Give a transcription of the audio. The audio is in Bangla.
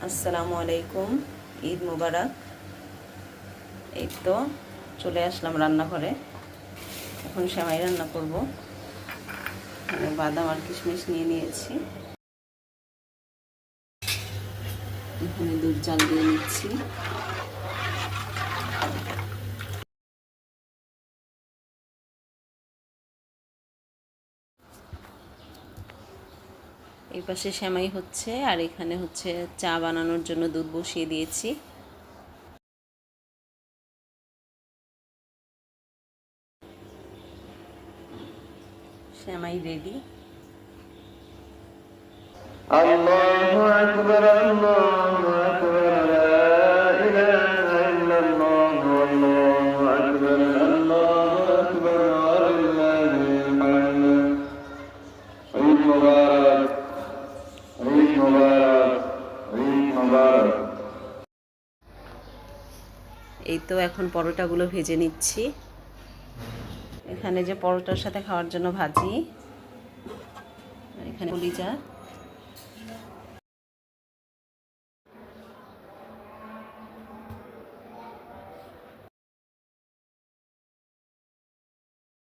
আসসালামু আলাইকুম, ঈদ মুবারক। এই তো চলে আসলাম রান্নাঘরে। এখন সেমাই রান্না করব। বাদাম আর কিশমিশ নিয়ে নিয়েছি। এখানে দুধ জাল দিয়ে নিচ্ছি। এই পাশে সেমাই হচ্ছে, আর এখানে হচ্ছে চা বানানোর জন্য দুধ বসিয়ে দিয়েছি। সেমাই রেডি। আল্লাহু আকবার, আল্লাহু আকবার, লা ইলাহা ইল্লাল্লাহ, আল্লাহু আকবার, আল্লাহু আকবার, লিল্লাহিল হামদ। ঈদ মুবারক, ঈদ মুবারক, ঈদ মুবারক। এই তো এখন পরোটাগুলো ভেজে নিচ্ছি। এখানে যে পরোটার সাথে খাওয়ার জন্য ভাজি, এখানে কলিজা।